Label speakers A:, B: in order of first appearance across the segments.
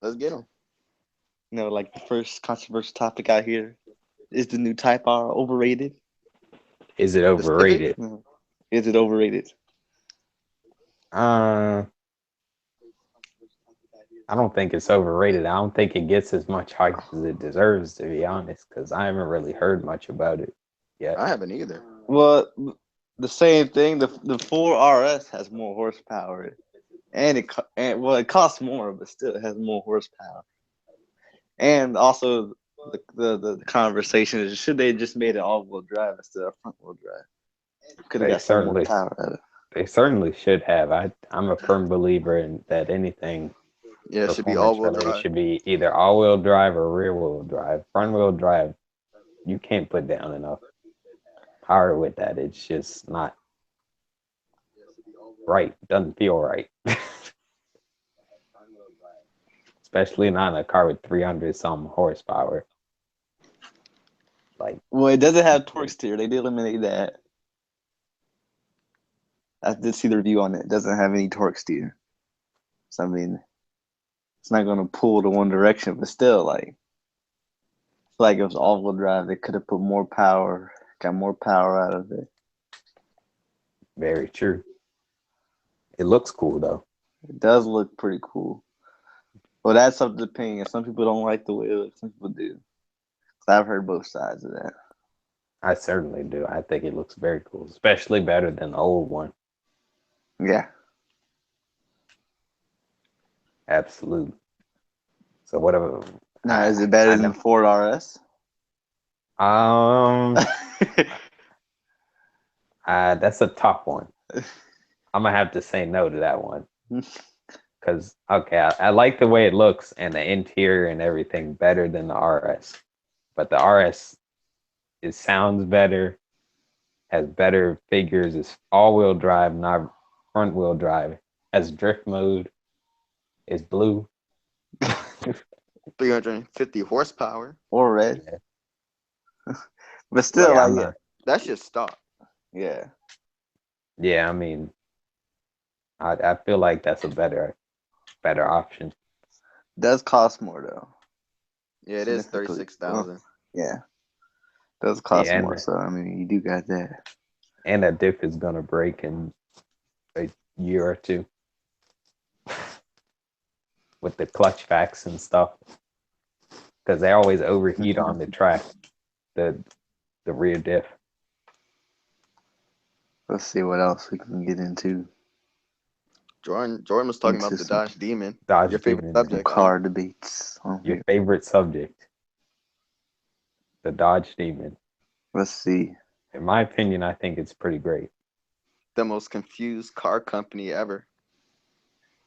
A: Let's get them.
B: Like the first controversial topic out here is the new Type R overrated?
C: Is it
A: The Civic.
C: overrated?
B: Mhm. Is it overrated?
C: Uh, I don't think it's overrated. I don't think it gets as much hype as it deserves, to be honest, because I haven't really heard much about it yet.
A: I haven't either.
B: Well, the same thing. The 4RS has more horsepower, and it costs more, but still it has more horsepower. And also the conversation is, should they just made it all wheel drive instead of front wheel drive? Could have
C: They
B: got some more
C: certainly,
B: power out of it.
C: they certainly should have. I'm a firm believer in that anything
A: Yeah, it should be
C: performance
A: all-wheel
C: related
A: drive.
C: should be either all-wheel drive or rear-wheel drive. Front-wheel drive, you can't put down enough power with that. It's just not right. Doesn't feel right. Especially not in a car with 300 some horsepower. Like,
B: Well, it doesn't have torque steer. They did eliminate that. I did see the review on it. It doesn't have any torque steer. So I mean, it's not going to pull to one direction, but still, like it was all-wheel drive. They could have put more power, got more power out of it.
C: very true. It looks cool though.
B: It does look pretty cool. Well, that's up to opinion. Some people don't like the way it looks. Some people do. I've heard both sides of that.
C: I certainly do. I think it looks very cool, especially better than the old one.
B: Yeah.
C: Absolutely. So whatever.
B: Now, is it better
C: I
B: than
C: know.
B: Ford RS?
C: That's a tough one. I'm gonna have to say no to that one. Because okay, I like the way it looks and the interior and everything better than the RS. But the RS, it sounds better, has better figures, it's all-wheel drive, not front-wheel drive, has drift mode, is blue.
A: 350 horsepower.
B: Or red.
C: Yeah,
B: But
A: Well,
B: still,
C: yeah,
B: like,
C: I'm
B: yeah.
C: not.
A: that should stop.
B: Yeah.
C: Yeah, I mean, I feel like that's a better option.
B: Does cost more, though.
A: Yeah, it is
B: Significantly. Well,
A: 36,000.
B: yeah. Does cost
C: Yeah,
B: more. So, I mean, you do got that.
C: and that diff is gonna break in a year or two with the clutch packs and stuff because they always overheat on the track. The the rear diff.
B: Let's see what else we can get into.
A: Jordan was talking about
B: Into
A: the
B: some
A: Dodge Demon. Your
C: Dodge
A: favorite
C: Demon is
A: subject.
B: car debates on
C: your
B: here.
C: favorite subject. The Dodge Demon.
B: Let's see.
C: In my opinion, I think it's pretty great.
A: The most confused car company ever.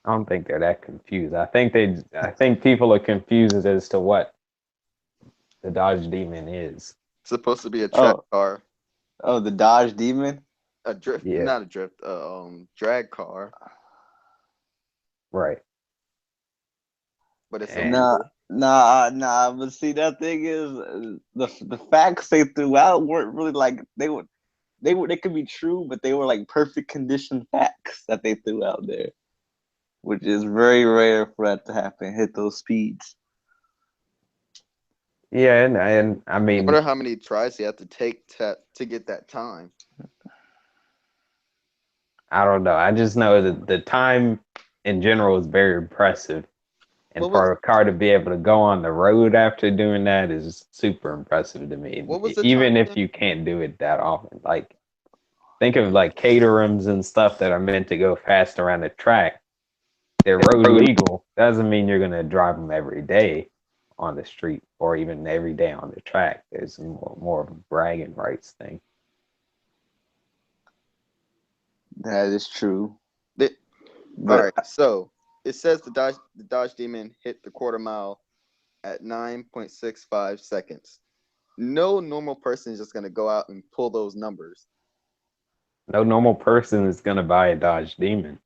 C: I don't think they're that confused. I think people are confused as to what the Dodge Demon is.
A: It's supposed to be a track
B: Oh,
A: car,
B: the Dodge Demon.
A: a drift,
C: Yeah,
A: not a drift, drag car,
C: right.
A: but it's a
C: And
B: Nah,
A: mobile.
B: nah. But see, that thing is the facts they threw out weren't really like they could be true, but they were like perfect condition facts that they threw out there, which is very rare for that to happen. Hit those speeds.
C: yeah, and I
A: I
C: mean,
A: wonder how many tries you have to take to get that time.
C: I don't know. I just know that the time in general is very impressive. And
A: What was
C: for a car to be able to go on the road after doing that is super impressive to me.
A: what was the time
C: Even if
A: again?
C: you can't do it that often. Like, think of like Caterhams and stuff that are meant to go fast around the track. They're road legal. Doesn't mean you're going to drive them every day on the street or even every day on the track. There's more of a bragging rights thing.
B: That is true,
A: The, all
B: but
A: right, so it says the Dodge Demon hit the quarter mile at 9.65 seconds. No normal person is just gonna go out and pull those numbers.
C: No normal person is going to buy a Dodge Demon.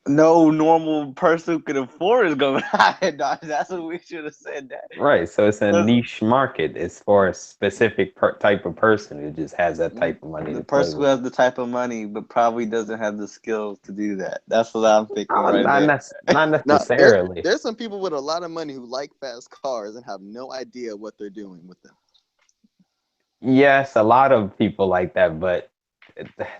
B: No normal person could afford is going high, dog. That's what we should have said that.
C: Right. So it's a
B: Because
C: niche market. It's for a specific type of person who just has that type of money
B: the
C: to play
B: person who
C: with.
B: has the type of money, but probably doesn't have the skills to do that. That's what I'm thinking
C: Oh,
B: right there.
C: not
A: Now,
C: necessarily.
A: there's some people with a lot of money who like fast cars and have no idea what they're doing with them.
C: Yes, a lot of people like that, but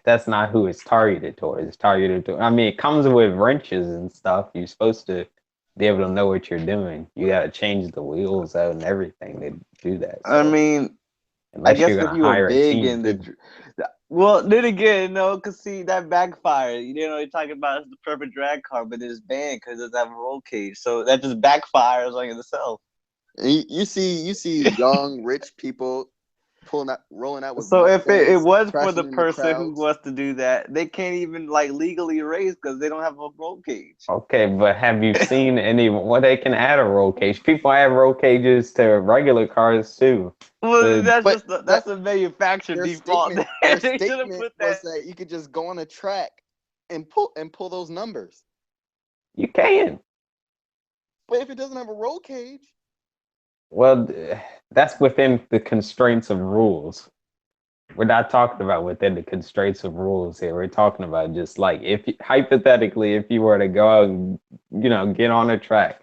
C: that's not who it's targeted towards. It's targeted to. I mean, it comes with wrenches and stuff. You're supposed to be able to know what you're doing. You got to change the wheels out and everything to do that.
B: I
C: So
B: mean, I
C: unless you're
B: guess if
C: gonna
B: you were
C: hire a
B: big
C: team,
B: in well, then again, no, because see, that backfired. You know, you're talking about it's the perfect drag car, but it's banned because it doesn't have a roll cage. So that just backfires on itself.
A: And you see young rich people rolling out with
B: So if it
A: Mustangs,
B: was for the
A: crashing into
B: person who
A: crowds.
B: wants to do that, they can't even like legally race because they don't have a roll cage.
C: okay. But have you seen any? Well, they can add a roll cage. People add roll cages to regular cars too.
B: Well,
C: The
B: that's
A: But
B: just
A: but
B: that's a manufacturer
A: their
B: default.
A: statement their
B: They should have
A: statement
B: put that.
A: was that you could just go on a track and pull those numbers.
C: you can.
A: But if it doesn't have a roll cage,
C: Well, that's within the constraints of rules. We're not talking about within the constraints of rules here. We're talking about just like if hypothetically, if you were to go out and get on a track,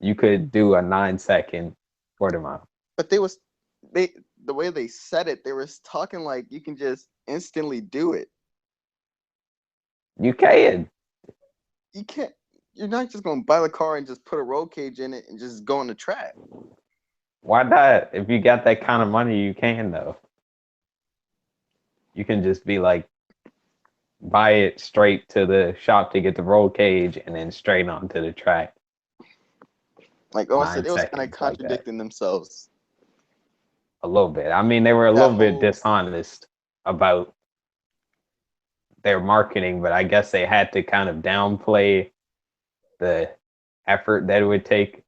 C: you could do a 9-second quarter mile.
A: but the way they said it, they were talking like you can just instantly do it.
C: You can.
A: You can't. You're not just gonna buy the car and just put a roll cage in it and just go on the track.
C: Why not? If you got that kind of money, you can though. You can just be like, buy it straight to the shop to get the roll cage and then straight onto the track.
A: Like
C: nine
A: it was kind of
C: seconds like that.
A: contradicting themselves.
C: A little bit. I mean, they were a
A: That
C: little bit
A: whole
C: dishonest about their marketing, but I guess they had to kind of downplay the effort that it would take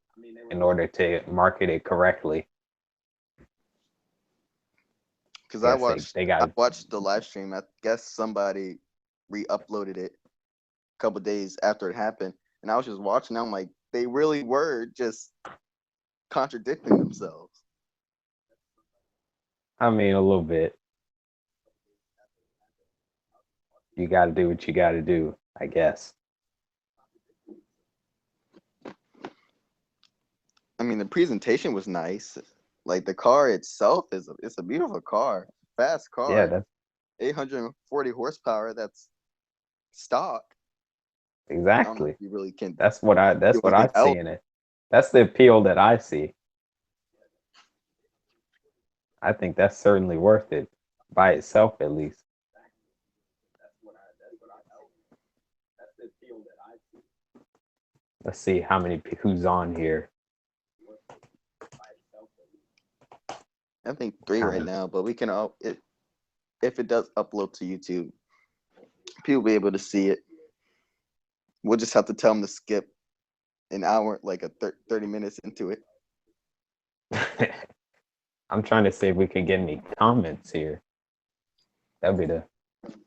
C: in order to market it correctly.
A: because
C: I guess they
A: I
C: got
A: watched the live stream. I guess somebody re-uploaded it a couple days after it happened, and I was just watching. I'm like, they really were just contradicting themselves.
C: I mean a little bit. You got to do what you got to do, I guess.
A: I mean, the presentation was nice. Like the car itself it's a beautiful car, fast
C: Yeah,
A: car,
C: that's
A: 840 horsepower. That's stock. I don't know
C: exactly.
A: if you really can
C: That's what I
A: do
C: that's what
A: anything
C: I see
A: else.
C: in it. That's the appeal that I see. I think that's certainly worth it by itself at least. Let's see how many who's on here.
A: I think 3 right now, but we can if it does upload to YouTube, people will be able to see it. We'll just have to tell them to skip an hour, like a 30 minutes into it.
C: I'm trying to see if we can get any comments here. That'd be the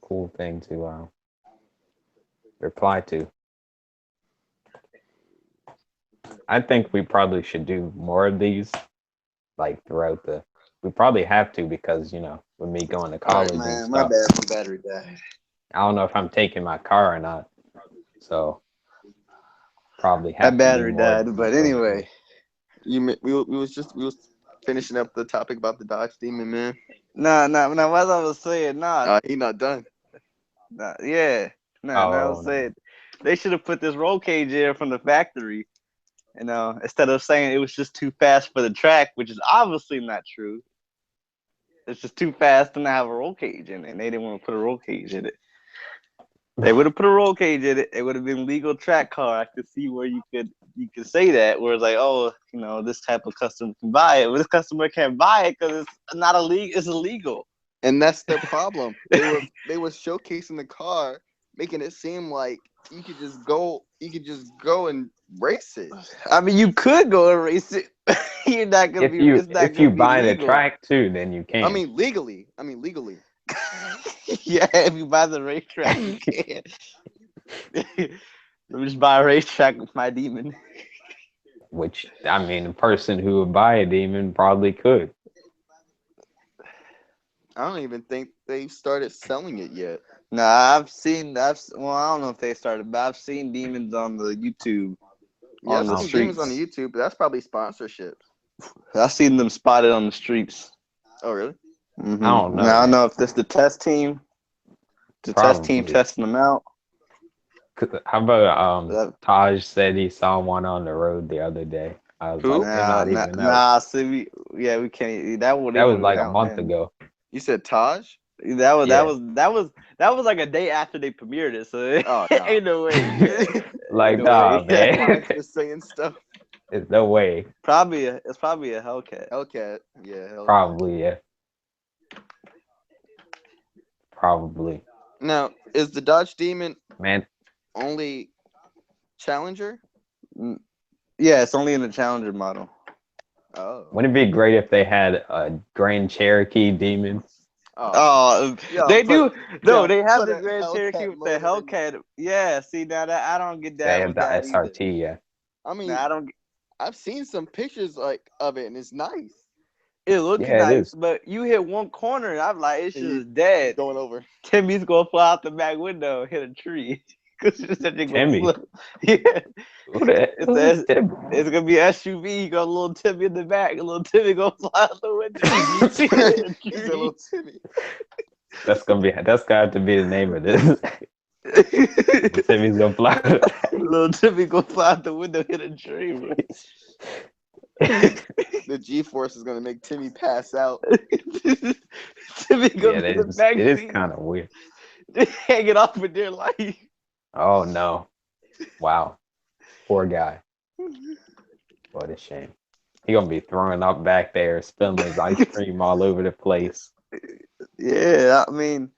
C: cool thing to reply to. I think we probably should do more of these, like throughout the. We probably have to because with me going to
B: All right,
C: college and
B: man. My
C: stuff.
B: bad. My battery died.
C: I don't know if I'm taking my car or not, so probably
B: My
C: have to do
B: battery
C: more.
B: died, but anyway.
A: We was finishing up the topic about the Dodge Demon, man.
B: Nah. What I was saying,
A: He not done.
B: yeah. I was
C: Oh,
B: saying they should have put this roll cage in from the factory. Instead of saying it was just too fast for the track, which is obviously not true. It's just too fast to not have a roll cage in it. And they didn't want to put a roll cage in it. They would have put a roll cage in it. It would have been legal track car. I could see where you could say that, where it's like, oh, this type of customer can buy it. But this customer can't buy it because it's not illegal. It's illegal.
A: And that's their problem. They were showcasing the car, making it seem like you could just go and race it.
B: I mean, you could go and race it. You're not gonna
C: if you buy the
B: legal.
C: track too, then you can.
A: I mean legally.
B: Yeah, if you buy the racetrack, you can. Let me just buy a racetrack with my demon.
C: Which, I mean, a person who would buy a demon probably could.
A: I don't even think they've started selling it yet.
B: Nah, well, I don't know if they started, but I've seen demons on the YouTube.
A: Yeah,
B: On the
A: I've seen demons on
B: streets.
A: the YouTube, but that's probably sponsorship.
B: I've seen them spotted on the streets.
A: Oh, really?
B: Mm-hmm.
C: I don't know.
B: Now, I don't
C: Man.
B: know if this the test team. The test team
C: Probably.
B: testing them out.
C: How about Taj said he saw one on the road the other day. I was
A: Who?
C: like, they're not even out.
B: Nah. See, we can't. That
C: was like a month ago.
A: You said Taj?
B: That was like a day after they premiered it. So
A: Oh, no.
B: ain't no way.
C: Like,
B: no
C: nah,
B: way.
C: man.
A: Just saying stuff.
C: There's no way.
B: It's probably a Hellcat.
A: Hellcat. Yeah, Hellcat.
C: Probably, yeah. Probably.
A: Now, is the Dodge Demon
C: Man,
A: only Challenger?
B: Yeah, it's only in the Challenger model.
A: Oh.
C: wouldn't it be great if they had a Grand Cherokee Demon?
A: Yo,
B: they do. No, they have
A: put
B: the
A: a
B: Grand
A: Hellcat
B: Cherokee with the
A: motor in
B: Hellcat. Yeah, see now that I don't get that.
C: They have
B: with
C: the
B: that either.
C: SRT, yeah.
A: I mean,
B: Nah, I don't.
A: I've seen some pictures like of it, and it's nice.
B: It looks
C: Yeah, it
B: nice,
C: is.
B: but you hit one corner, and I'm like, it's
A: And you-
B: just dead.
A: Going over.
B: Timmy's gonna fly out the back window and hit a tree.
C: Timmy?
B: Yeah.
C: Who the
B: It's,
C: who
B: a,
C: is Tim?
B: it's gonna be SUV. You got a little Timmy in the back. A little Timmy gonna fly out the window.
A: He's a little Timmy.
C: That's gonna have to be the name of this. Timmy's gonna fly.
B: Little Timmy gonna fly out the window, hit a tree, bro.
A: The G-force is gonna make Timmy pass out.
B: Timmy gonna
C: Yeah,
B: be in the back
C: it is
B: seat,
C: kind of weird.
B: hanging off in their life.
C: Oh no! Wow, poor guy. What a shame. He gonna be throwing up back there, spilling his ice cream all over the place.
B: Yeah, I mean,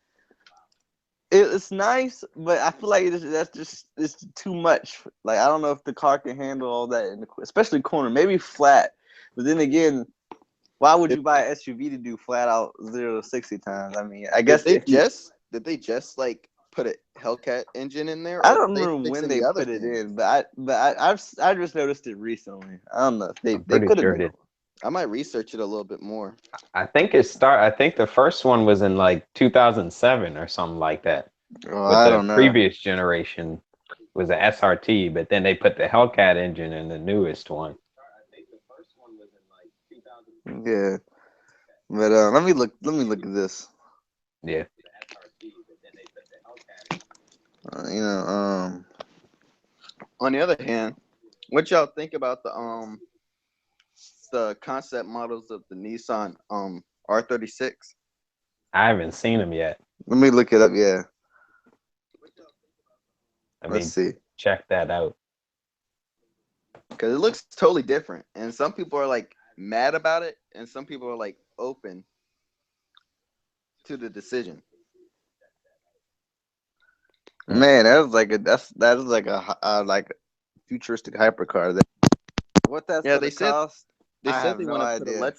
B: it's nice, but I feel like it's too much. Like I don't know if the car can handle all that, especially corner. Maybe flat, but then again, why would you buy an SUV to do flat out 0 to 60 times? I mean, I guess
A: did they just like put a Hellcat engine in there?
B: I don't remember when they
A: other
B: put it
A: things?
B: in, but I just noticed it recently. I don't know. They
C: Pretty
B: could
C: sure
B: have.
C: it.
A: I might research it a little bit more.
C: I think the first one was in like 2007 or something like that.
B: Oh,
C: With
B: I
C: the
B: don't know.
C: previous generation was an SRT, but then they put the Hellcat engine in the newest one.
B: Yeah, but let me look at this.
C: Yeah.
A: On the other hand, what y'all think about the concept models of the Nissan R36?
C: I haven't seen them yet.
B: Let me look it up. Yeah,
C: Let's
B: see.
C: Check that out.
A: Because it looks totally different, and some people are like mad about it, and some people are like open to the decision.
B: Man, that is like a futuristic hypercar. What that's
A: Yeah,
B: gonna cost?
A: They
B: I
A: said
B: have
A: they
B: no
A: want to put
B: idea.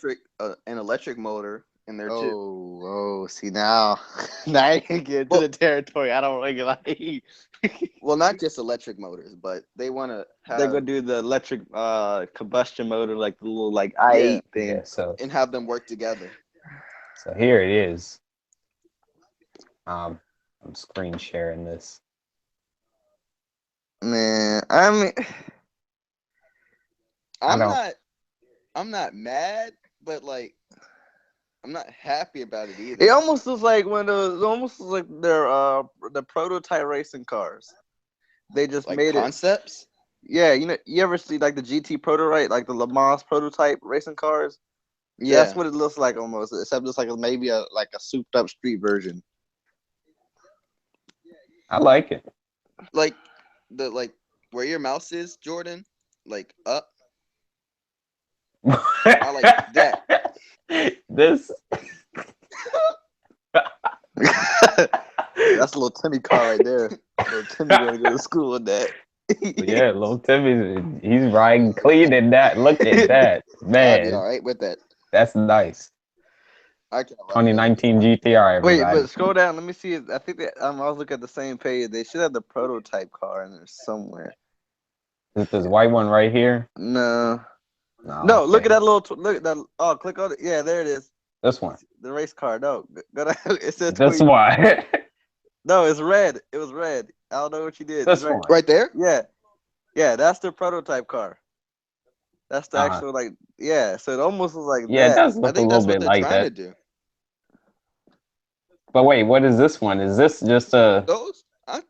A: an electric motor in there too.
B: Oh, see now you can get into the territory I don't really like.
A: Well, not just electric motors, but they want to have
B: They're gonna do the electric combustion motor, like the little like i8 thing.
C: Yeah, so
A: and have them work together.
C: So here it is. I'm screen sharing this.
B: Man, I mean,
A: I'm not mad, but like I'm not happy about it either.
B: it almost looks like their the prototype racing cars. They just
A: Like
B: made
A: concepts.
B: Yeah, you ever see like the GT prototype, like the Le Mans prototype racing cars?
A: Yeah,
B: That's what it looks like almost, except it's like maybe a souped up street version.
C: I like it.
A: like where your mouse is, Jordan, like up. I like that.
C: This.
B: That's a little Timmy car right there. Little Timmy gonna go to school with that.
C: Yeah, little Timmy, he's riding clean in that. Look at that,
A: I'll be
C: man.
A: all right with that.
C: That's nice.
A: I can't lie.
C: 2019 GTR.
B: Wait,
C: Everybody.
B: but scroll down. Let me see. I think that I was looking at the same page. They should have the prototype car in there somewhere.
C: Is this white one right here?
B: No.
C: No.
B: No,
C: okay.
B: look at that little. Look at that. Oh, click on it. Yeah, there it is.
C: This one.
B: The race car. No, go down. It says
C: This one.
B: No, it's red. It was red. I don't know what you did.
C: This
B: It's red.
C: one.
A: Right there.
B: Yeah, that's the prototype car. That's the actual yeah. So it almost was like
C: Yeah, it
B: that.
C: does
A: I
C: look a
A: think
C: little
A: that's what
C: bit
A: they're
C: like
A: trying
C: that.
A: to do.
C: But wait, what is this one? Is this just a?
A: Those.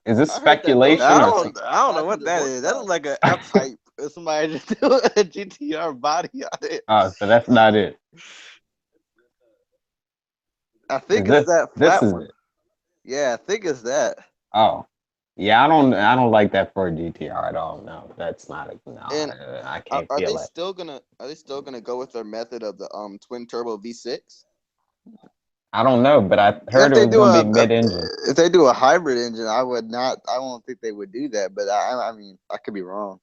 C: Is this
A: I heard that those
C: speculation
B: I
C: or
A: are
B: don't,
C: something?
B: I don't know what that is. That looks like an F type. Somebody just do a GTR body on it.
C: Oh, so that's not it.
B: I think
C: Is
B: it's that flat
C: this is
B: one.
C: it.
B: Yeah, I think it's that.
C: Oh, yeah. I don't like that for a GTR at all. No, that's not a. No,
A: And
C: I can't
A: are
C: feel
A: they
C: it.
A: still gonna go with their method of the twin turbo V6?
C: I don't know, but I heard it was gonna be mid-engine.
B: If they do a hybrid engine, I would not. I don't think they would do that. But I mean, I could be wrong.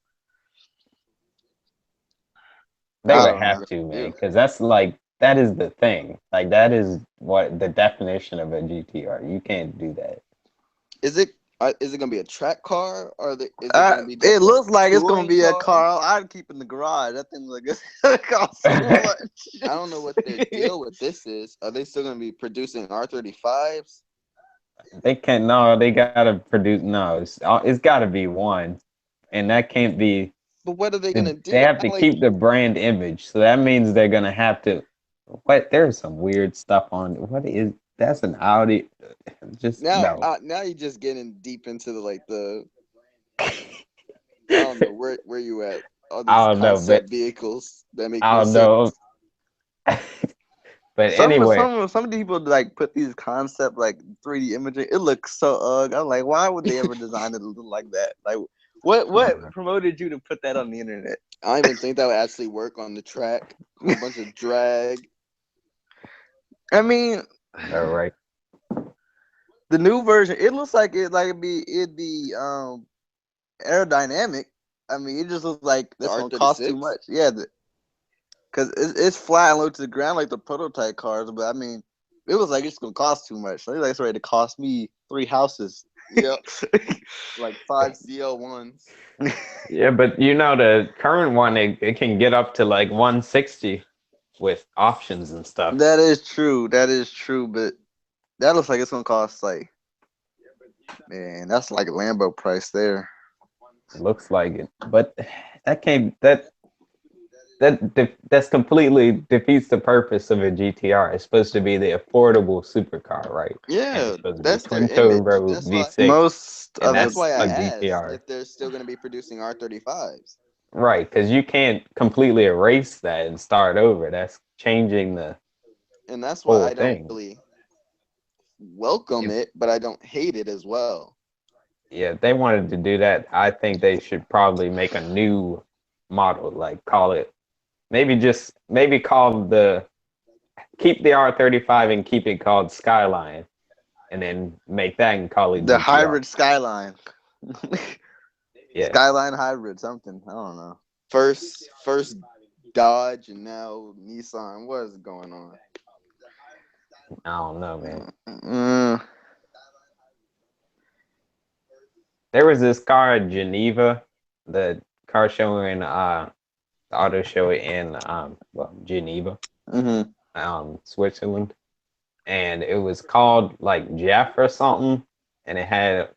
C: They
B: I
C: would
B: don't
C: have
B: know.
C: to, man, because that's like that is the thing. Like that is what the definition of a GTR. You can't do that.
A: Is it gonna be a track car or is it gonna be?
B: It looks like it's gonna
A: touring
B: be a
A: car?
B: car I'd keep in the garage. That thing like it's gonna cost so much.
A: I don't know what their deal with this is. Are they still gonna be producing R35s?
C: They can't. No, they gotta produce. No, it's gotta be one, and that can't be.
A: But what are they gonna do?
C: They have to keep the brand image, so that means they're gonna have to. What? There's some weird stuff on. What is? That's an Audi. Just
A: now.
C: no.
A: Now you're just getting deep into the. I don't know where you at. All these
C: I don't know,
A: concept
C: but
A: vehicles that make
C: I
A: no
C: don't
A: sense.
C: know. But anyway,
B: some people like put these concept like 3D imaging. It looks so ugly. I'm like, why would they ever design it to look like that? Like, what promoted you to put that on the internet?
A: I don't even think that would actually work on the track. A bunch of drag.
B: I mean,
C: all right.
B: the new version, it looks like it'd be aerodynamic. I mean, it just looks like
A: The
B: it's gonna cost too
A: R36?
B: much. Yeah, because it's flying low to the ground like the prototype cars. But I mean, it was like it's gonna cost too much. So it's ready to cost me 3 houses.
A: Yep. Like 5 ZL1s.
C: Yeah, but the current one, it can get up to like 160 with options and stuff.
B: That is true. But that looks like it's gonna cost like, man, that's like Lambo price there.
C: Looks like it, but that's completely defeats the purpose of a GTR. It's supposed to be the affordable supercar, right?
A: Yeah, that's their
C: twin turbo
A: image.
C: V6.
A: That's why I
C: a
A: asked
C: GTR.
A: if they're still going to be producing R35s.
C: Right, because you can't completely erase that and start over. That's changing the
A: And that's why
C: whole
A: I don't
C: thing.
A: really welcome it, but I don't hate it as well.
C: Yeah, if they wanted to do that, I think they should probably make a new model, like keep the R35 and keep it called Skyline, and then make that and call it
B: The
C: GTR.
B: hybrid Skyline.
C: Yeah.
B: Skyline hybrid, something. I don't know.
A: First Dodge and now Nissan. What is going on?
C: I don't know, man.
B: Mm.
C: There was this car at Geneva, the car show in the auto show in Geneva, Switzerland, and it was called like Jeff or something, and it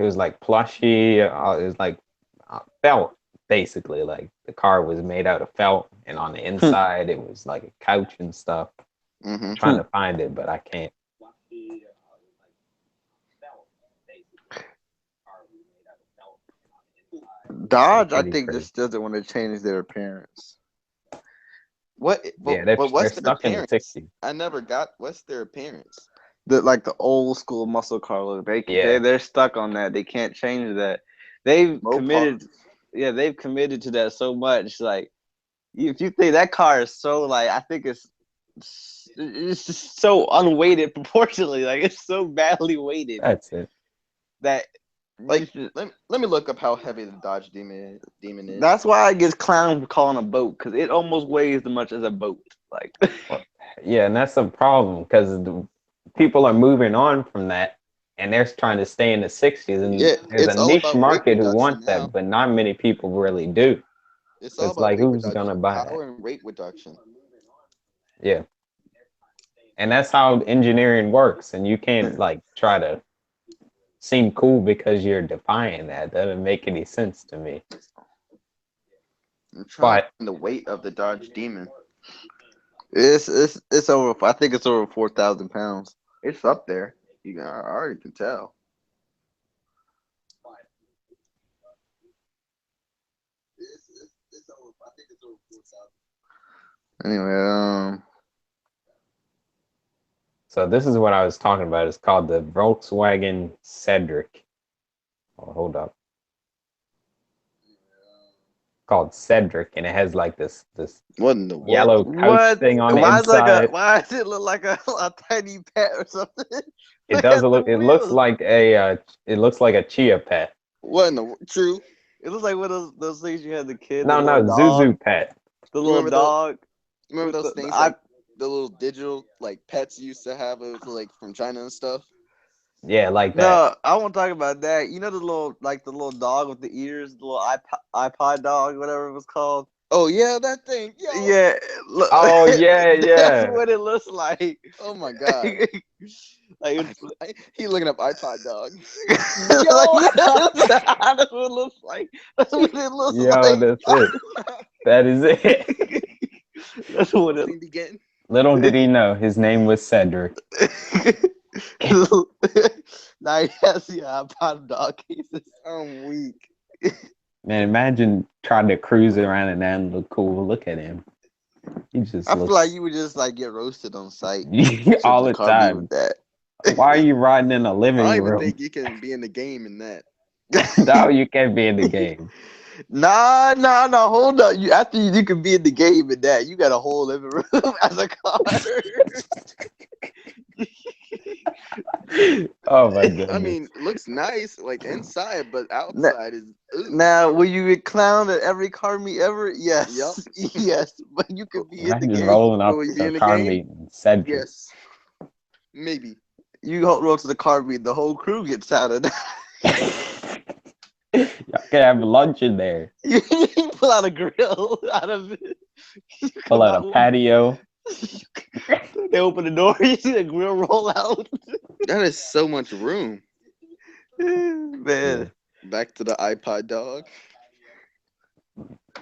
C: was like plushy. It was like felt, basically. Like the car was made out of felt, and on the inside it was like a couch and stuff. I'm trying to find it, but I can't.
B: Dodge, I think, just doesn't want to change their appearance.
A: What's
C: they're
A: their
C: stuck in the
A: appearance?
C: 60s.
A: I never got what's their appearance.
B: The old school muscle car look. They're stuck on that. They can't change that. They've committed. Yeah, they've committed to that so much. Like, if you think that car is so like, I think it's just so unweighted proportionally. Like, it's so badly weighted.
C: That's it.
A: That let me look up how heavy the Dodge Demon is.
B: That's why I get clowned for calling a boat, because it almost weighs as much as a boat. Like,
C: Yeah, and that's a problem because people are moving on from that, and they're trying to stay in the '60s. And
A: Yeah,
C: there's a
A: it's all
C: niche
A: about weight
C: market who
A: reduction
C: wants
A: now.
C: that, but not many people really do.
A: It's
C: So
A: all
C: it's
A: about
C: like,
A: weight
C: who's gonna
A: reduction,
C: buy that?
A: power and weight reduction.
C: Yeah, and that's how engineering works. And you can't like try to seem cool because you're defying that. That doesn't make any sense to me.
A: I'm trying to
C: But
A: find the weight of the Dodge Demon.
B: It's over. I think it's over 4,000 pounds.
A: It's up there. I already can tell.
B: Anyway,
C: so this is what I was talking about. It's called the Volkswagen Cedric. Oh, hold up. Called Cedric, and it has like this
A: What in the world?
C: yellow couch
B: what?
C: thing on the
B: Why
C: inside.
B: why does it look like a tiny pet or something?
C: It
B: Look
C: does
B: at
C: look.
B: the
C: It looks
B: wheels.
C: like a chia pet.
A: What in the true?
B: It looks like one of those things you had the kid, the
C: No,
B: little
C: no, Zuzu
B: dog,
C: pet.
B: the little
A: Remember those?
B: dog.
A: Remember
B: with
A: those
B: the
A: things
B: I,
A: like the little digital like pets used to have? It was like from China and stuff.
C: Yeah, like that.
B: No, I won't talk about that. You know the little dog with the ears, the little iPod dog, whatever it was called.
A: Oh yeah, that thing. Yo.
B: Yeah, look,
C: Oh yeah,
B: that's
C: yeah.
B: what it looks like.
A: Oh my god.
B: Like
A: He looking up iPod dog.
B: like, that's what it looks like. That's what it looks
C: Yo,
B: like.
C: that's it. That is it.
B: That's what it.
A: Thing begin.
C: Little did he know his name was Cedric.
B: Now he has the iPod dog cases.
A: I'm weak.
C: Man, imagine trying to cruise around and that and look cool. Look at him. He just
B: I feel
C: looks
B: like you would just like get roasted on site.
C: all the
B: Car beat
C: time.
B: with that.
C: Why are you riding in a
A: I
C: living
A: don't even
C: room?
A: think you can be in the game in that.
C: No, you can't be in the game.
B: Nah. Hold up. You can be in the game in that. You got a whole living room as a car.
C: Oh my goodness.
A: I mean, it looks nice like inside, but outside is. Ooh.
B: Now, will you get clowned at every car meet ever? Yes.
A: Yup.
B: Yes. But you can be in the
C: Imagine
B: game.
C: rolling up
A: Will you be
C: to
A: in
C: a
A: the
C: car
A: game?
C: meet and Cedric.
A: Yes. Maybe.
B: You roll to the car meet, the whole crew gets out of that.
C: Y'all can have lunch in there.
B: You pull out a grill out of it.
C: Pull out a patio.
B: They open the door, you see the grill roll out.
A: That is so much room.
B: Man,
A: Back to the iPod dog.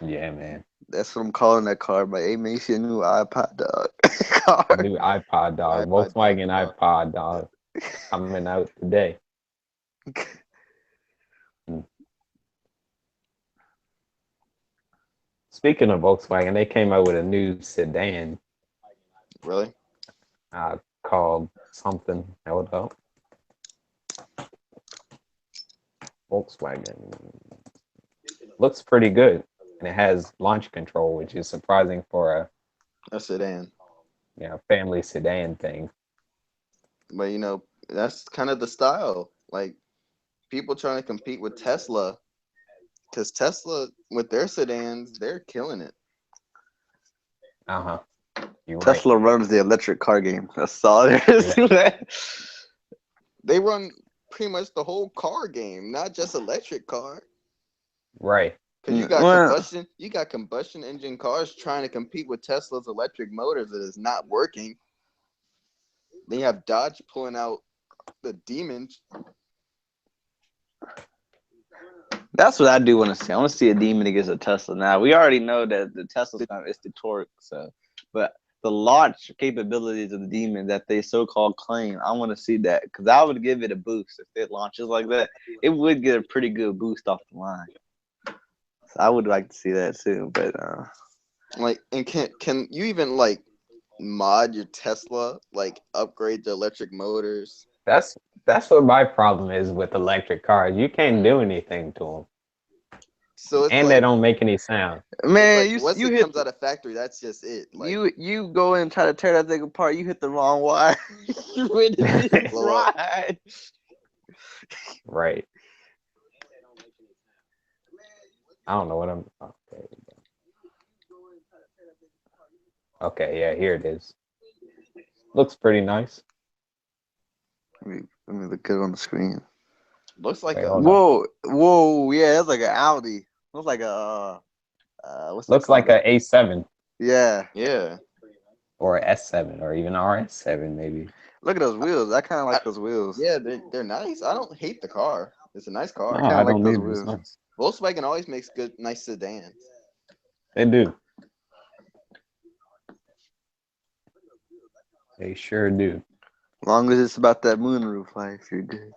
C: Yeah, man.
B: that's what I'm calling that car. My A makes you a new iPod dog car.
C: A new iPod dog.
A: iPod
C: Volkswagen
A: dog.
C: iPod dog. Coming out today. Speaking of Volkswagen, they came out with a new sedan
A: Really?
C: called something. Hold up. Volkswagen. Looks pretty good. And it has launch control, which is surprising for
A: A sedan.
C: a family sedan thing.
A: But that's kind of the style. Like people trying to compete with Tesla. Because Tesla, with their sedans, they're killing it.
C: Uh-huh. You're right.
B: Tesla runs the electric car game. That's all there is to that.
A: They run pretty much the whole car game, not just electric car.
C: Right.
A: Because you got
B: Well,
A: combustion engine cars trying to compete with Tesla's electric motors that is not working. Then you have Dodge pulling out the Demon.
B: that's what I do want to see. I want to see a demon against a Tesla. Now we already know that the Tesla's kind of it's the torque, but the launch capabilities of the demon that they so-called claim, I want to see that because I would give it a boost if it launches like that. It would get a pretty good boost off the line. So I would like to see that too. But
A: And can you even like mod your Tesla, like upgrade the electric motors?
C: That's what my problem is with electric cars. You can't do anything to them.
A: So it's
C: And
A: like,
C: they don't make any sound.
B: man,
A: once
B: you
A: it
B: hit
A: comes out of factory, that's just it. Like,
B: you go in and try to tear that thing apart. You hit the wrong wire. You ready to
A: Blow up.
B: fried.
C: Right. I don't know what I'm. Okay. Okay, yeah, here it is. Looks pretty nice.
B: Let me look good on the screen.
A: Looks like
C: Wait,
A: a
C: hold on.
B: Whoa, yeah, that's like an Audi. Looks like a what's that
C: Looks like
B: called?
C: a A7
B: Yeah.
A: yeah.
C: or a S7 or even RS7 maybe.
B: Look at those wheels. I kind of like those wheels.
A: Yeah, they're nice. I don't hate the car. It's a nice car.
C: No,
B: kinda
C: I
B: like
C: don't
B: those
C: need it. It's
B: wheels.
C: nice.
A: Volkswagen always makes nice sedans.
C: They do. They sure do.
B: As long as it's about that moonroof life, you're good.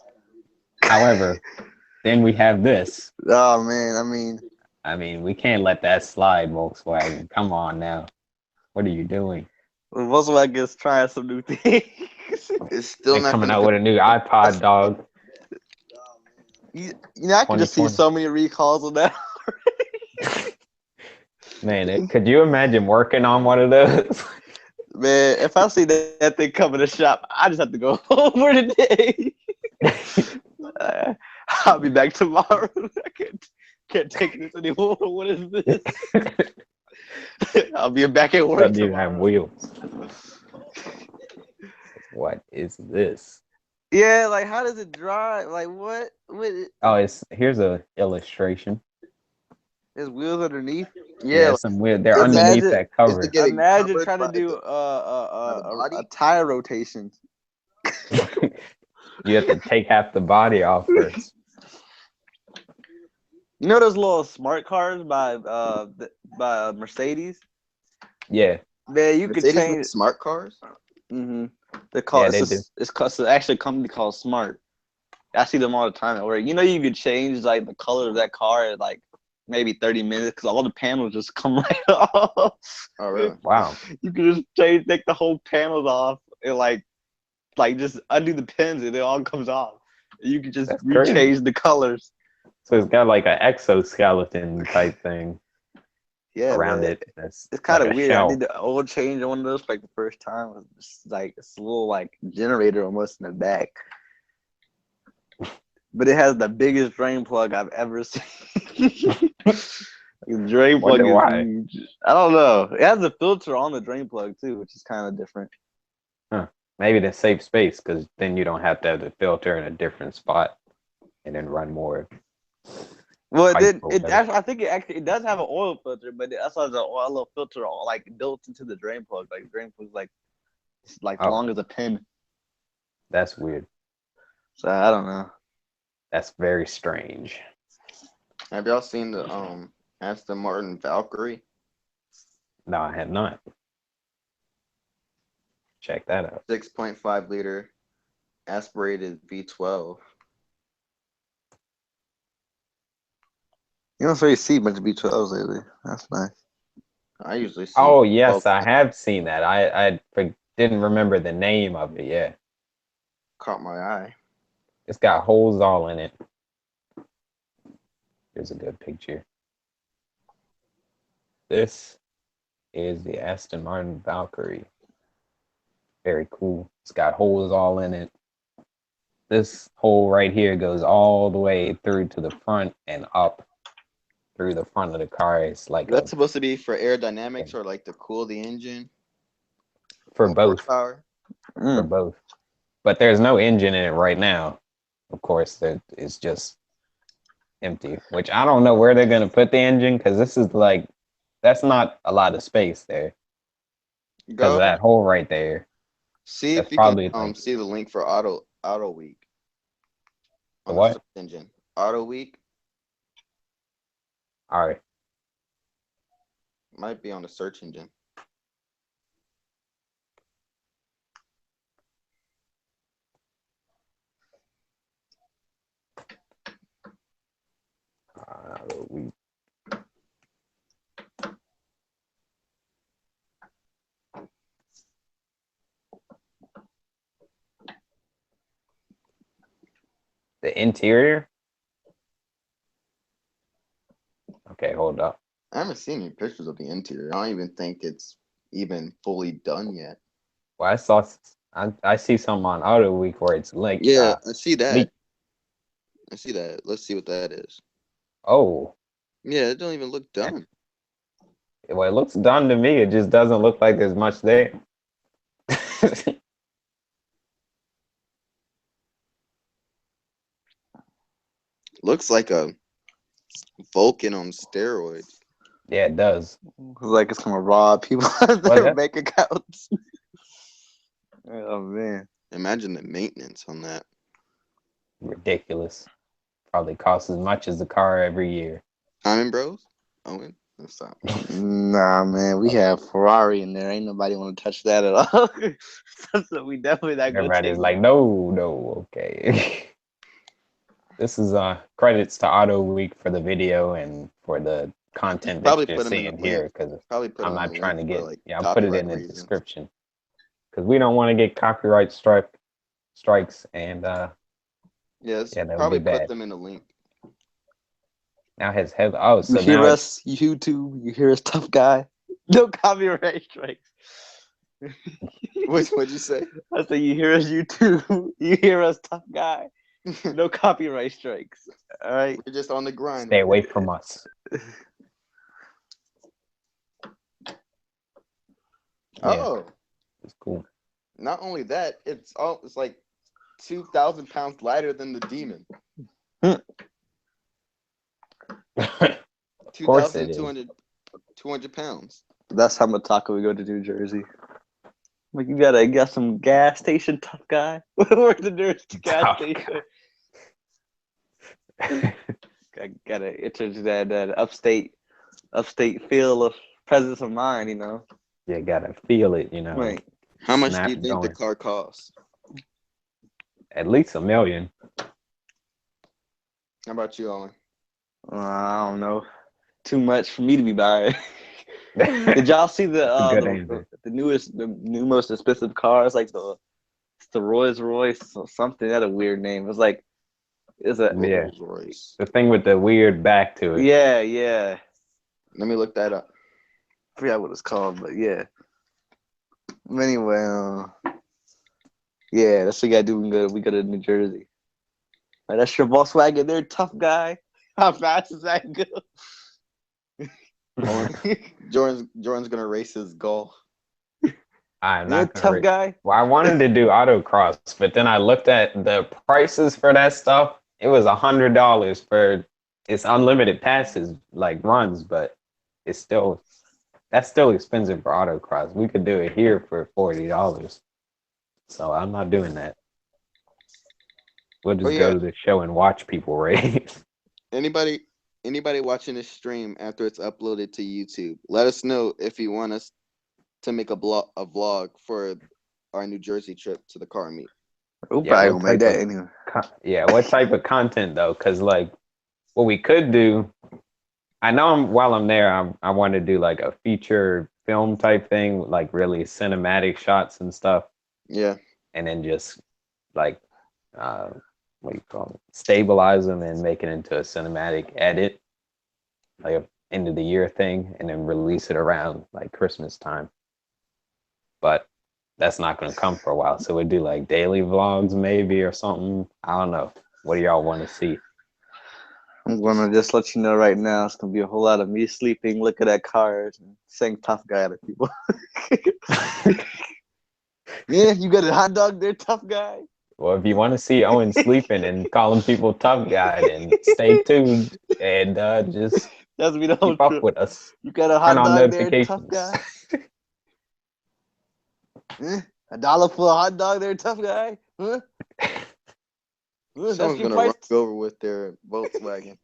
C: However, then we have this.
B: Oh man,
C: I mean, we can't let that slide, Volkswagen. Come on now. What are you doing?
B: Volkswagen's trying some new things.
A: It's still
C: They're
A: not
C: coming
A: gonna
C: out
A: go.
C: with a new iPod, dog.
B: I can just see
C: 2020.
B: so many recalls on that.
C: Man, could you imagine working on one of those?
B: Man, if I see that thing come in the shop, I just have to go over today. I'll be back tomorrow. I can't take this anymore. What is this? I'll be back at work
C: Doesn't even
B: tomorrow.
C: have wheels. What is this?
B: Yeah, like how does it drive? Like what?
C: Oh, here's a illustration.
B: There's wheels underneath.
A: Yeah, like,
C: some weird. They're
A: it's
C: underneath
B: imagine-
C: that
A: it's to
C: cover.
A: get it
B: Imagine
A: covered
B: trying to
A: by
B: do
A: the body.
B: a tire rotation.
C: You have to take half the body off first.
B: You know those little smart cars by Mercedes?
C: Yeah,
B: Man, you could
A: Mercedes
B: change.
A: makes smart cars.
B: Mm-hmm. They're called.
C: Yeah,
B: It's actually a company called Smart. I see them all the time at work. You know, you could change like the color of that car in like maybe 30 minutes because all the panels just come right off.
A: Oh, really?
C: wow.
B: You could just take the whole panels off and like just undo the pins and it all comes off. You can just
C: That's crazy.
B: rechange the colors.
C: So it's got like an exoskeleton type thing
B: Yeah,
C: around
B: man.
C: it. That's
B: It's kind
C: like
B: of
C: a
B: weird. I
C: shell.
B: did the oil change on one of those for like the first time. It's like it's a little like generator almost in the back. But it has the biggest drain plug I've ever seen. The drain plug
C: Wonder
B: is
C: why.
B: huge. I don't know. It has a filter on the drain plug too, which is kind of different.
C: Maybe to save space because then you don't have to have the filter in a different spot and then run more.
B: Well,
C: pipe or whatever.
B: actually, I think it does have an oil filter, but it also has a little filter all like built into the drain plug. Like drain plug's like it's like
C: Oh.
B: long as a pin.
C: That's weird.
B: So I don't know.
C: That's very strange.
A: Have y'all seen the Aston Martin Valkyrie?
C: No, I have not. Check that out.
A: 6.5 liter aspirated V12.
B: You don't really see much B12s lately. That's nice.
A: I usually see.
C: Oh yes,
A: 12
C: I have seen that. I didn't remember the name of it. Yeah,
A: caught my eye.
C: it's got holes all in it. Here's a good picture. This is the Aston Martin Valkyrie. Very cool. It's got holes all in it. This hole right here goes all the way through to the front and up through the front of the car. It's like
A: That's supposed to be for aerodynamics or like to cool the engine.
C: for
A: More
C: both.
A: horsepower.
C: For both. But there's no engine in it right now. Of course, it's just empty, which I don't know where they're going to put the engine because this is like, that's not a lot of space there. Because of that hole right there.
A: See
C: That's
A: if you
C: probably
A: can
C: like,
A: see the link for Autoweek.
C: The what?
A: search engine. Autoweek
C: all right.
A: might be on the search engine.
C: We the interior. Okay, hold up.
A: I haven't seen any pictures of the interior. I don't even think it's even fully done yet.
C: Well, I see some on Autoweek where it's like
A: Yeah, I see that.
C: leak.
A: I see that. Let's see what that is.
C: Oh,
A: Yeah, it don't even look done.
C: well, it looks done to me. It just doesn't look like there's much there.
A: Looks like a Vulcan on steroids.
C: Yeah, it does.
B: Like it's gonna rob people of
C: Well,
B: their
C: that-
B: bank accounts. Oh man.
A: Imagine the maintenance on that.
C: Ridiculous. Probably costs as much as the car every year.
A: Timing Bros? Owen? Let's stop.
B: Nah, man, we have Ferrari in there. Ain't nobody want to touch that at all. So we definitely not gonna
C: Everybody's
B: take
C: like, no, okay. This is credits to Autoweek for the video and for the content
A: Probably
C: that you're
A: put them in
C: seeing
A: the
C: here,
A: link.
C: because
A: Probably put
C: I'm
A: them in
C: not
A: the
C: trying to
A: link
C: get.
A: for like
C: Yeah, I'll put it in the
A: reasons.
C: description because we don't want to get copyright strikes, and
A: Yes,
C: yeah, that would
A: probably
C: be
A: put
C: bad.
A: them in the link.
C: Now his head. Oh, so
B: You hear
C: now
B: us, YouTube. You hear us, tough guy. No copyright strikes.
A: What'd you say?
B: I said, you hear us, YouTube. You hear us, tough guy. No copyright strikes. All right.
A: We're just on the grind.
C: stay away from us.
A: Oh,
C: It's cool.
A: not only that, it's like 2,000 pounds lighter than the Demon.
C: Of course it is.
A: 2,200 pounds.
B: That's how much taco we go to New Jersey. Like you got some gas station, tough guy. Where's the nearest gas
C: Tough
B: station? Gotta enter that upstate feel of presence of mind, you know.
C: You gotta feel it, you know.
B: Right.
A: How much
C: Snap
A: do you think the
C: going.
A: car costs?
C: At least $1 million.
A: How about you, Owen?
B: I don't know. Too much for me to be buying. Did y'all see
C: Good answer.
B: the new most expensive cars, like the Rolls Royce or something? That a weird name. It's like it's a
C: Yeah.
A: Rolls Royce.
C: The thing with the weird back to it.
B: yeah.
A: Let me look that up.
B: I forgot what it's called, but yeah. Anyway, yeah, that's what we gotta do. We go to New Jersey. Like, that's your Volkswagen. They're a tough guy. How fast does that go?
A: Jordan's gonna race his Golf.
C: I'm
B: You're a
C: not gonna
B: tough guy.
C: Well, I wanted to do autocross, but then I looked at the prices for that stuff. It was $100 for it's unlimited passes, like runs, but that's still expensive for autocross. We could do it here for $40. So I'm not doing that. We'll just go to the show and watch people race.
A: Anybody watching this stream after it's uploaded to YouTube, let us know if you want us to make a vlog for our New Jersey trip to the car meet.
B: We'll
C: Yeah,
B: probably make that anyway.
C: Yeah, what type of content though? Because like, what we could do, I know while I'm there, I want to do like a feature film type thing, like really cinematic shots and stuff.
A: Yeah,
C: and then just like what do you call it? Stabilize them and make it into a cinematic edit, like a end of the year thing, and then release it around like Christmas time. But that's not going to come for a while, so we'll do like daily vlogs maybe or something. I don't know. What do y'all want to see?
B: I'm gonna just let you know right now. It's gonna be a whole lot of me sleeping, looking at cars, and saying tough guy to people. Yeah, you got a hot dog there, tough guy.
C: Well, if you want to see Owen sleeping and calling people tough guy, then stay tuned and just
B: That's me the whole
C: keep up
B: trip.
C: with us.
B: You got a hot
C: Turn on
B: dog there,
C: notifications.
B: tough guy. $1 for a hot dog there, tough guy. Huh? That's
A: someone's
B: your
A: gonna
B: price.
A: run you over with their Volkswagen.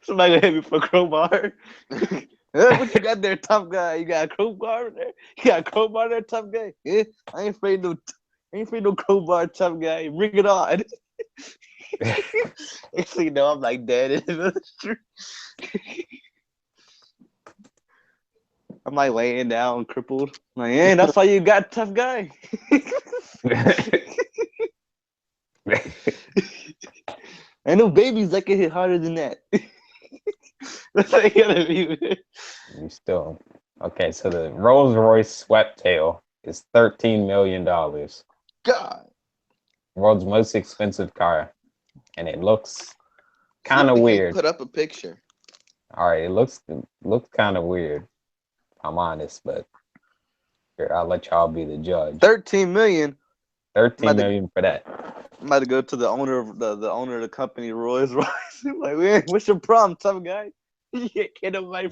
B: Somebody gonna hit me for a crowbar. What you got there, tough guy? You got a crowbar there? You got a crowbar there, tough guy? Yeah, I ain't afraid no crowbar, tough guy. Bring it on. Actually, no, I'm like dead in the street. I'm like laying down, crippled. I'm like, yeah, that's all you got, tough guy. I know babies that can hit harder than that. That's how you gotta be.
C: You still okay? So the Rolls Royce swept tail is $13 million.
A: God,
C: World's most expensive car, and it looks kind of
A: we can
C: weird.
A: put up a picture.
C: All right, it looks kind of weird. If I'm honest, but here, I'll let y'all be the judge.
B: 13 million.
C: 13 million for that.
B: I'm about to go to the owner of the company, Rolls Royce. Like, man, what's your problem, tough guy? Can't nobody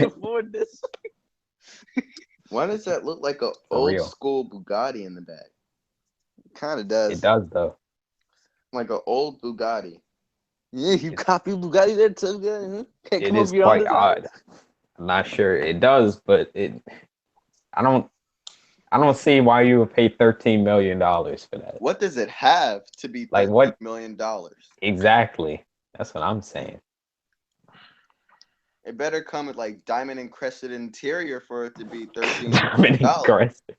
B: afford this.
A: Why does that look like an
C: For
A: old
C: real.
A: school Bugatti in the back?
B: Kind of does.
C: It does though.
A: Like an old Bugatti.
B: Yeah, you copy Bugatti there, tough guy. Huh? Can't
C: It
B: come
C: is
B: over your
C: quite
B: own
C: odd. I'm not sure it does, but I don't see why you would pay $13 million for that.
A: What does it have to be
C: Like
A: $13
C: what
A: million?
C: exactly? That's what I'm saying.
A: It better come with like diamond encrusted interior for it to be $13
C: Diamond
A: million.
C: encrusted.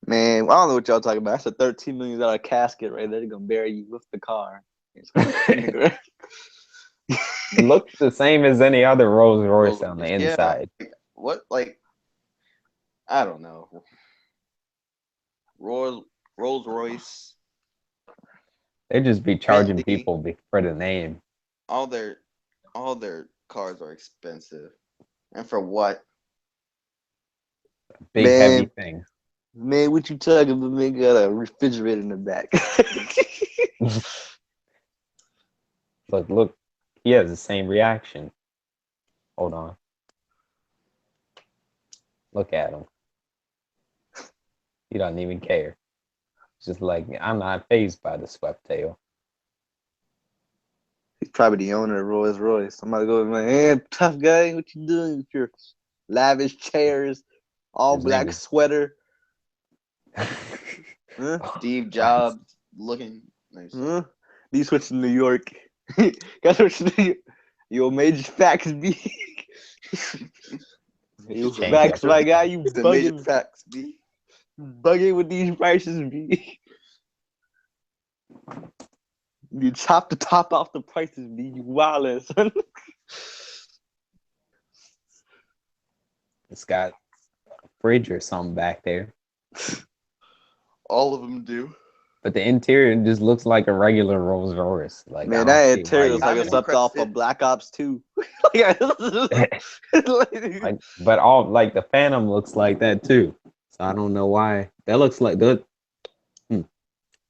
B: Man, I don't know what y'all talking about. That's a $13 million casket right there. They're gonna bury you with the car.
C: It looks the same as any other Rolls Royce on the
A: Yeah.
C: inside.
A: What, like, I don't know. Rolls Royce,
C: They just be charging
A: Bentley.
C: people for the name.
A: all their cars are expensive, and for what?
C: Big heavy thing.
B: Man, what you talking about? Man, got a refrigerator in the back.
C: Look, he has the same reaction. Hold on. Look at him. He doesn't even care. It's just like, I'm not fazed by the swept tail.
B: He's probably the owner of Rolls Royce. I'm about to go with my hey, tough guy. What you doing with your lavish chairs, all
C: His
B: black
C: name is-
B: sweater?
A: Steve Jobs looking nice.
B: Huh? These switch to New York. Got switch to New York. Yo, major facts be. Yo,
C: Change
B: facts,
C: that.
B: my guy. You
A: The major
B: bugging,
A: facts, B.
B: bugging with these prices, be. You chop the top off the prices, be. You wildin', son.
C: It's got a fridge or something back there.
A: All of them do.
C: But the interior just looks like a regular Rolls Royce. Like,
B: Man,
C: I don't
B: that
C: see
B: interior
C: why
B: looks like
C: you
B: it's
C: would-
B: up off of Black Ops 2. Like,
C: but all like the Phantom looks like that too. So I don't know why. That looks like that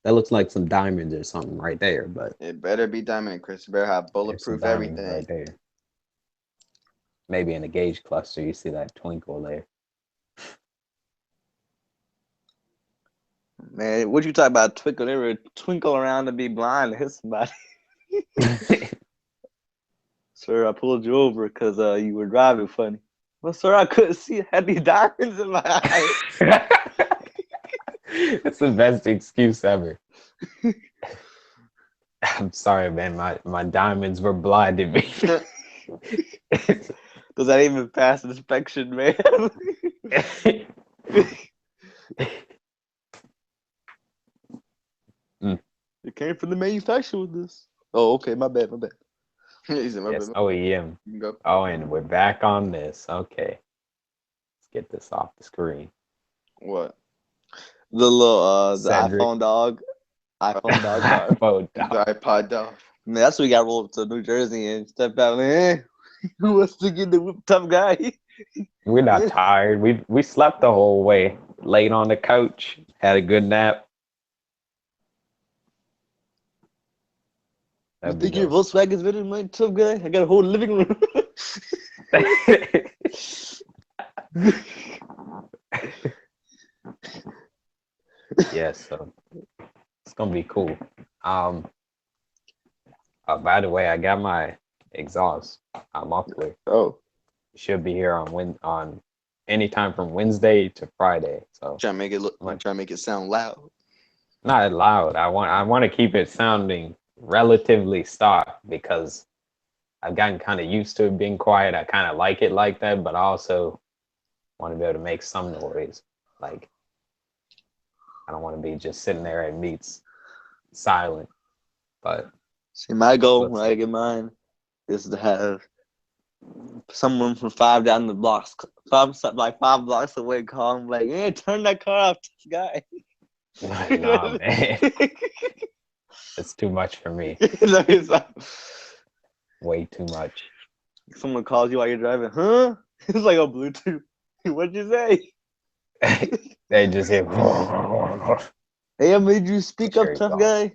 C: looks like some diamonds or something right there. But
A: It better be diamond and Chris. It better have
C: there's some
A: bulletproof
C: diamonds
A: everything.
C: right there. Maybe in the gauge cluster, you see that twinkle there.
B: Man, what you talking about? Twinkle? They were twinkle around to be blind to hit somebody. Sir, I pulled you over because you were driving funny. Well, sir, I couldn't see. I had these diamonds in my eyes.
C: That's the best excuse ever. I'm sorry, man. My diamonds were blinding me.
B: Because I didn't even pass inspection, man. It came from the manufacturer with this. Oh, okay. My bad.
A: He said,
C: Yes,
A: "My bad."
C: OEM.
A: You can go.
C: Oh, and we're back on this. Okay. Let's get this off the screen.
A: What?
B: The little the
C: Cedric.
B: iPhone dog. iPhone dog.
C: iPhone
A: The
C: dog.
A: iPod dog.
B: Man, that's what we got rolled to New Jersey and step out. Man, who wants to get the whip tough guy?
C: We're not tired. We slept the whole way. Laid on the couch. Had a good nap.
B: You
C: That'd be
B: think your
C: dope.
B: Volkswagen's better than my tough guy? I got a whole living room.
C: Yes, so it's gonna be cool. By the way, I got my exhaust muffler.
B: Oh,
C: Should be here on anytime from Wednesday to Friday. So
A: Trying to make it look. I'm trying to make it sound loud.
C: not loud. I want to keep it sounding relatively stock because I've gotten kind of used to it being quiet. I kind of like it like that, but I also want to be able to make some noise. Like I don't want to be just sitting there at meets silent. But
B: see, my goal
C: looks
B: when I
C: like-
B: get mine is to have someone from 5 down the blocks, 5 blocks away, call him like, "Yeah, turn that car off, tough guy."
C: nah, man, it's too much for me. Way too much.
B: Someone calls you while you're driving, huh? It's like a Bluetooth. What'd you say?
C: They just hear
B: Hey, I made you speak up,
C: Sure,
B: tough
C: go.
B: guy.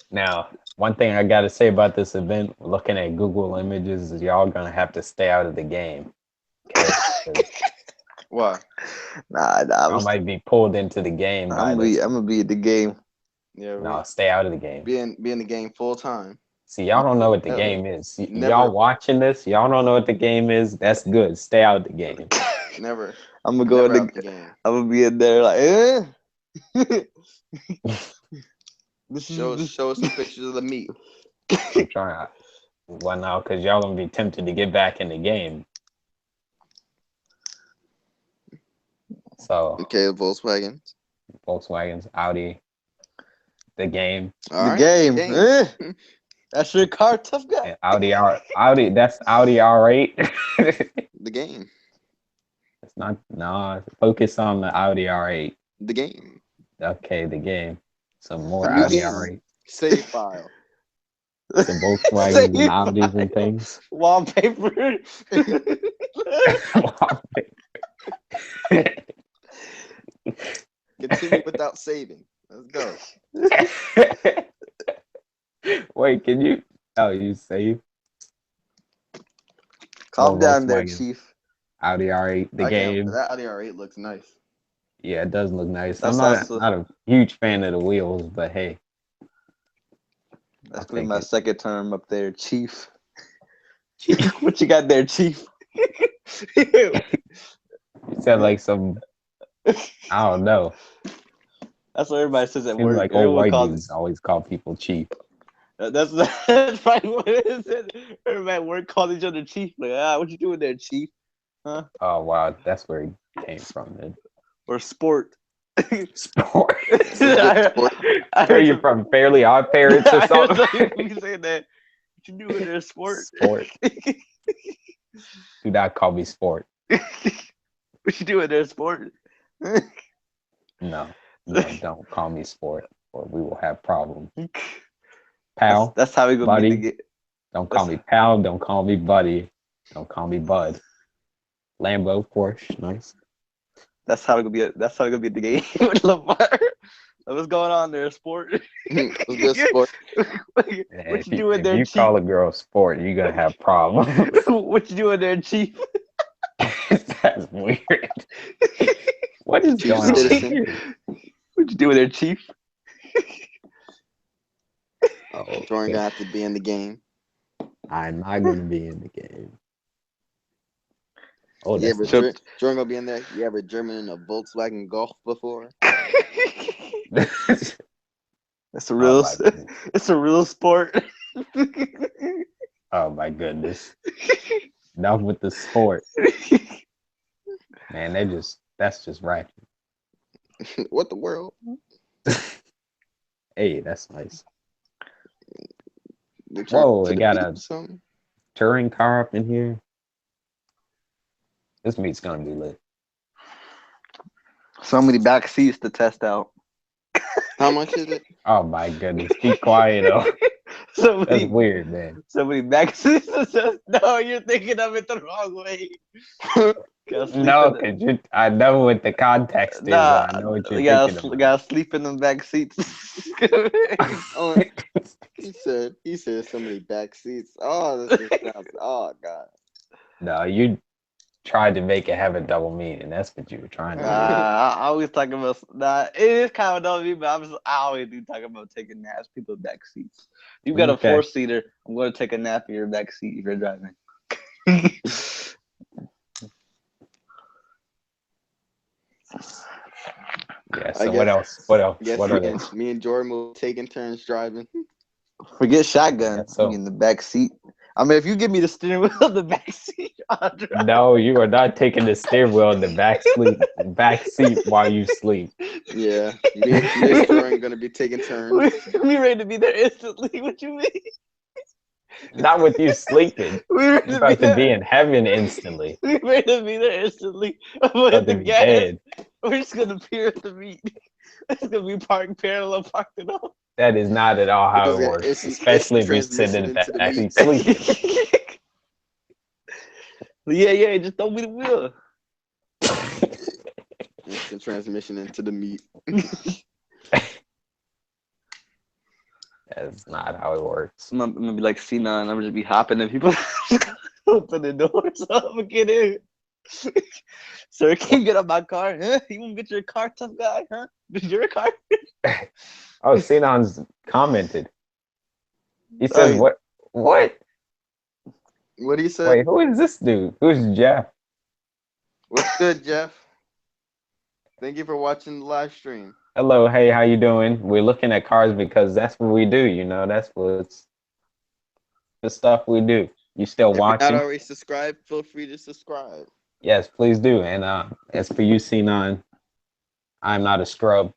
C: Now, one thing I got to say about this event, looking at Google Images, is y'all gonna have to stay out of the game. Okay, 'cause
A: Why?
B: Nah,
C: y'all might be pulled into the game by
B: I'm
C: this.
B: gonna be at the game.
A: Yeah,
C: No, stay out of the game.
A: be in the game full time.
C: See, y'all don't know what the
A: Never.
C: game is.
A: Never.
C: Y'all watching this, y'all don't know what the game is. That's good. Stay out of the game.
A: Never.
B: I'm gonna go
A: Never
B: in
A: out the game.
B: I'm gonna be in there like,
A: Show us some pictures of the meat.
C: I'm trying. Well, now, because y'all gonna be tempted to get back in the game. So,
A: Okay, Volkswagen.
C: Volkswagens, Audi, the game,
A: All right,
B: game.
A: game.
B: That's your car, tough guy.
C: and Audi. That's Audi R8.
A: The game.
C: It's not. No, focus on the Audi R8.
A: The game.
C: Okay, the game. Some more
A: New
C: Audi
A: game.
C: R8.
A: Save file.
C: Some Volkswagens and Audis and things.
B: Wallpaper.
A: Continue without saving. Let's go.
C: Wait, can you? Oh, you save?
B: Calm
C: More
B: down there,
C: Volkswagen.
B: Chief.
C: Audi R8, the game.
A: That Audi R8 looks nice.
C: Yeah, it does look nice.
B: That's
C: I'm not,
B: also-
C: not a huge fan of the wheels, but hey.
B: That's
C: I'll
B: gonna be
C: take
B: my
C: it.
B: second term up there, Chief. What you got there, Chief?
C: You said like some, I don't know.
B: That's what everybody says at
C: Seems
B: work.
C: like old
B: Everyone
C: white
B: calls
C: dudes always call people chief.
B: that's probably what it is. Everybody at work calls each other Chief. Like, what you doing there, Chief? Huh?
C: Oh wow, that's where he came from then.
B: Or sport.
C: Sport.
A: Sport.
C: Are you from Fairly Odd Parents or something?
B: You saying that? What you doing there, sport?
C: Sport. Do not call me sport.
B: What you doing there, sport?
C: No, don't call me sport, or we will have problems. Pal,
B: That's how we gonna
C: buddy.
B: be.
C: Don't call me pal. Don't call me buddy. Don't call me bud. Lambo, Porsche, nice.
B: That's how we gonna be. That's how we gonna be at the game with Lamar. What's going on there, sport?
A: Let's go sport.
B: What you doing there,
C: If you
B: Chief?
C: call a girl sport, you're gonna have problems.
B: What you doing there, Chief?
C: That's weird. What is
A: Chief
C: going on
A: citizen.
C: here?
B: What you doing there, Chief?
C: Oh,
A: Jordan gonna have to be in the game.
C: I'm not gonna be in the game. Oh,
A: You
C: that's
A: ever Jordan gonna be in there? You ever driven in a Volkswagen Golf before?
B: It's a
C: Oh,
B: real.
C: my goodness.
B: It's a real sport.
C: Oh my goodness. Enough with the sport. Man, that's just right.
A: What the world?
C: Hey, that's nice.
A: They're trying
C: Whoa,
A: to
C: it got
A: beat
C: a
A: or something.
C: touring car up in here. This meet's gonna be lit.
B: So many back seats to test out.
A: How much is it?
C: Oh my goodness. Be quiet though.
B: So
C: That's
B: many,
C: weird, man.
B: so many back seats to test. No, you're thinking of it the wrong way.
C: No, because I know what the context is.
B: Nah,
C: I know what you're
B: you
C: thinking about.
B: gotta sleep in them back seats.
A: Oh, he said so many back seats. Oh, this just sounds. Oh God.
C: No, you tried to make it have a double meaning. That's what you were trying to do.
B: I always talk about it is kind of double me, but I always do talk about taking naps. People in back seats. You got a
C: Okay.
B: 4-seater. I'm going to take a nap in your back seat if you're driving.
C: Yeah,
A: I
C: so what
A: guess-
C: else? What else?
A: Guess
C: What other?
A: me and Jordan will taking turns driving.
B: Forget shotgun.
C: Yeah, so-
B: Be in the back seat. I mean, if you give me the steering wheel in the back seat, I'll drive.
C: No, you are not taking the steering wheel in the back seat while you sleep.
A: Yeah, me and Jordan gonna be taking turns.
B: We ready to be there instantly. What you mean?
C: Not with you sleeping.
B: We ready
C: You're
B: to be
C: about to be
B: there.
C: in heaven instantly.
B: We ready to be there instantly. I'm
C: About
B: with
C: to
B: the
C: be
B: gas.
C: dead.
B: We're just gonna peer at the meat. It's gonna be parked parallel, parked it off.
C: That is not at all how it
A: It's-
C: works,
A: it's
C: especially if you're
A: transmission
C: sitting in the
A: into the
C: back
A: meat.
C: seat sleeping.
B: Yeah, just throw me the wheel.
A: Instant transmission into the meat.
C: That's not how it works.
B: I'm gonna be like C9. I'm gonna just be hopping and people open the doors up and get in. Sir, can you get up my car? Huh? You wanna get your car, tough guy? Huh? Is your car?
C: Oh, Sinon's commented. He
A: Oh,
C: says,
A: yeah.
C: "What? What?
A: What he said?
C: Wait, who is this dude? Who's Jeff?"
A: What's good, Jeff? Thank you for watching the live stream.
C: Hello, hey, how you doing? We're looking at cars because that's what we do. You know, that's what's the stuff we do. You still
A: If you're not
C: watching?
A: already subscribed, feel free to subscribe.
C: Yes, please do. And as for you, Sinon, I'm not a scrub.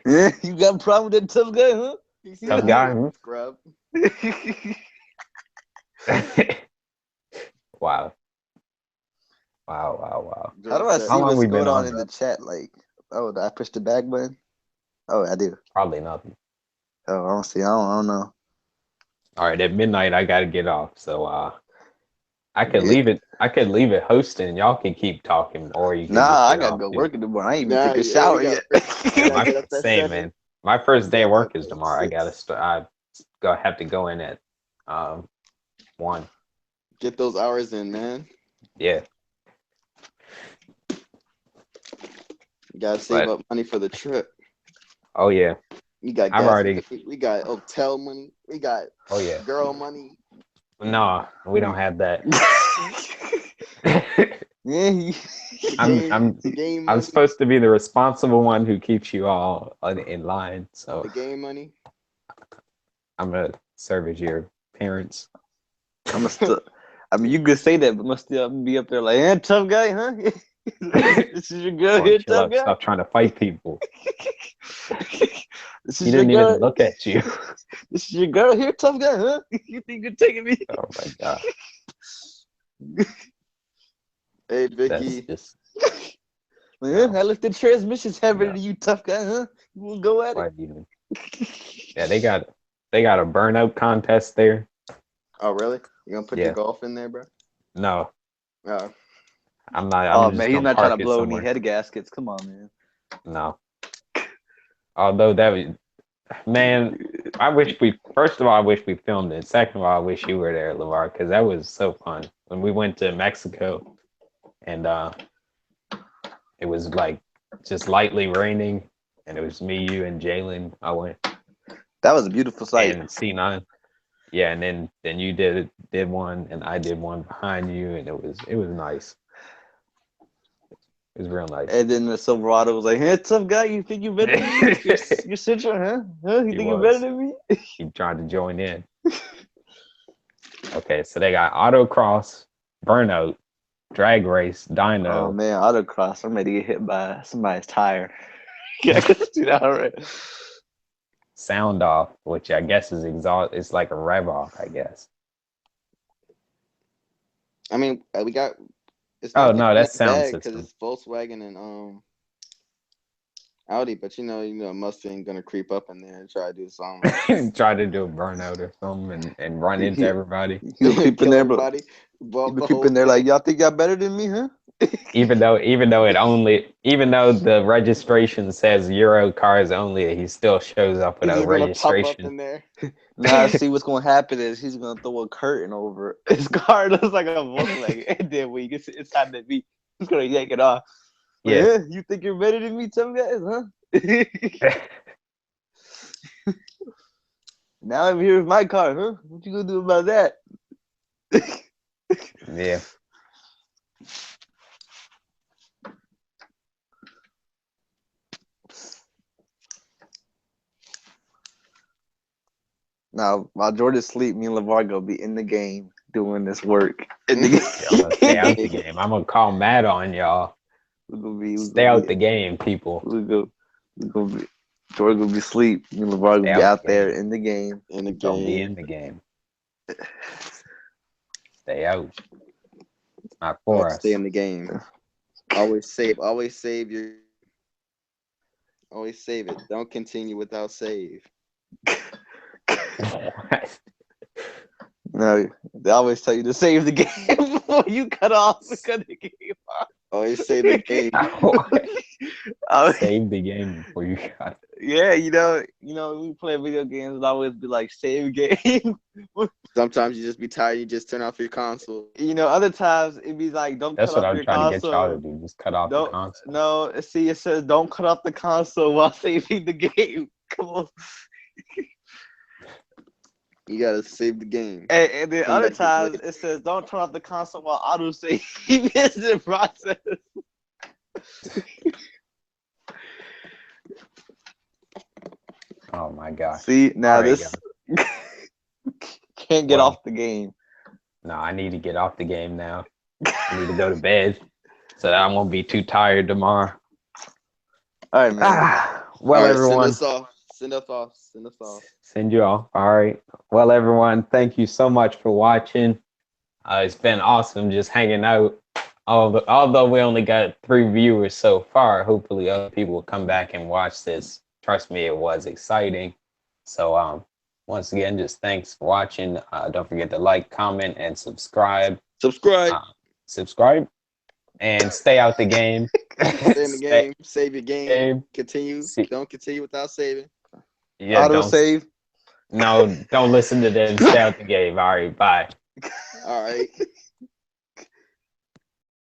B: Yeah, you got a problem with that tough guy, huh?
A: He
C: Tough
A: said,
C: guy,
A: "I'm
C: hmm?
A: a scrub."
C: Wow. Wow.
B: How do I
A: Said,
B: see
C: How long
B: what's
C: we been
B: going on
C: on,
B: in
C: bro?
B: the chat? Like, oh, did I push the back button? Oh, I do.
C: Probably nothing.
B: Oh, I don't see. I don't know.
C: All right, at midnight I gotta get off. So I could
B: Yeah.
C: leave it. I could leave it hosting. Y'all can keep talking, or you could just
B: Nah, I
C: get
B: gotta
C: off
B: go
C: too.
B: work in the morning. I ain't even
A: Nah,
B: take a
A: yeah,
B: shower yet.
A: we gotta get up at
C: Same
A: 7.
C: man. My first day of
A: Get up
C: work is
A: at
C: tomorrow. I gotta
A: 6.
C: have to go in at 1.
A: Get those hours in, man.
C: Yeah,
A: You gotta save
C: but
A: up money for the trip.
C: oh yeah,
A: We got
C: I've
A: gas
C: already.
A: money. We got hotel money. We got
C: Oh yeah.
A: girl money.
C: No, we don't have that.
B: Yeah,
A: The game
C: I'm
A: money.
C: supposed to be the responsible one who keeps you all in line.
A: The
C: So
A: game money.
C: I'm gonna serve as your parents.
B: I'm still. I mean, you could say that, but I'm still be up there like, "Eh, tough guy, huh? This is your girl
C: Boy,
B: here,
C: chill
B: tough
C: out.
B: guy.
C: Stop trying to fight people.
B: This
C: He
B: is your
C: didn't
B: girl.
C: even look at you.
B: This is your girl here, tough guy, huh? You think you're taking me?
C: Oh my god,
A: Hey,
C: that's
A: Vicky.
C: just
B: Man, I looked at transmissions heavier
C: no.
B: than you, tough guy, huh? You wanna go at
C: What
B: it?
C: even? Yeah, they got a burnout contest there.
A: Oh, really? You gonna put your
C: Yeah,
A: golf in there, bro?
C: no,
A: Oh,
C: I'm not.
B: Oh
C: I'm just
B: man, he's
C: gonna
B: not trying to
C: park it
B: blow any
C: somewhere.
B: head gaskets. Come on, man.
C: No, although that was, man, I wish we. First of all, I wish we filmed it. Second of all, I wish you were there, LeVar, because that was so fun when we went to Mexico, and it was like just lightly raining, and it was me, you, and Jalen. I went
B: That was a beautiful sight.
C: and C9. Yeah, and then you did one, and I did one behind you, and it was nice. It was real nice.
B: And then the Silverado was like, "Hey, tough guy, you think you better than me? You're Central, huh? Huh? You
C: He
B: think you're better
C: was.
B: than me?"
C: He tried to join in. Okay, so they got autocross, burnout, drag race,
B: Oh
C: dyno,
B: man, autocross. I'm ready to get hit by somebody's tire. Yeah, I can see that already.
C: sound off, which I guess is exhaust. It's like a rev off, I guess.
A: I mean, we got. It's
C: Oh
A: not like
C: no,
A: that
C: that's sound
A: bad because
C: system.
A: it's Volkswagen and Audi, but you know, Mustang gonna creep up in there and try to do something.
C: Try to do a burnout or something and run into everybody.
B: He'll creep in
A: Kill
B: there, but
A: everybody. Blow
B: he'll
A: up
B: be
A: the whole
B: creeping there like,
A: thing.
B: "Y'all think y'all better than me, huh?"
C: Even though the registration says Euro cars only, he still shows up
A: He's
C: without
A: just gonna pop up
C: registration.
A: in there.
B: Now, see what's gonna happen is he's gonna throw a curtain over it. His car. Looks like a Volkswagen, and then when he gets inside the beat, he's gonna yank it off. Like,
C: Yeah.
B: you think you're better than me, some guys, huh? Now I'm here with my car, huh? What you gonna do about that?
C: Yeah.
B: Now, while Jordan's asleep, me and LeVar gonna be in the game doing this work. In the
C: Yeah, I'm gonna stay out the
B: game.
C: game. I'm gonna call Matt on y'all. Stay out the game, people.
B: We're gonna be Jordan gonna be asleep. Me and LeVar
C: Stay
B: gonna be
C: out
B: out
C: the
B: there
C: game.
B: in the game.
A: In the
C: Don't be in
A: game.
C: the game. Stay out. It's not for us.
A: Stay in the game. Always save your. Always save it. Don't continue without save.
B: No, they always tell you to save the game before you cut the game off.
A: Always save the game.
C: Save the game before you got it.
B: Yeah, we play video games. It always be like save game.
A: Sometimes you just be tired. You just turn off your console.
B: Other times it be like don't
C: That's
B: cut
C: what
B: off
C: I'm
B: your
C: trying to get y'all to
B: console.
C: do. Just cut off the console.
B: No, see, it says don't cut off the console while saving the game. Come on.
A: You gotta save the game.
B: And then
A: Come
B: other
A: back
B: times
A: later.
B: it says don't turn off the console while auto save is in process.
C: Oh my gosh.
B: See, now
C: All right,
B: this can't get
C: Well.
B: off the game.
C: No, I need to get off the game now. I need to go to bed so that I won't be too tired tomorrow.
B: All right, man.
C: Well,
A: All right,
C: everyone.
A: Send us off.
C: Send you off. All right. Well, everyone, thank you so much for watching. It's been awesome just hanging out. Although we only got 3 viewers so far, hopefully other people will come back and watch this. Trust me, it was exciting. So once again, just thanks for watching. Don't forget to like, comment, and subscribe. Subscribe and stay out the game.
A: Stay in the game. Save your game. Continue. Don't continue without saving.
C: Yeah,
B: Auto save.
C: No, don't listen to them. Stay out the game. All right, bye.
A: All right.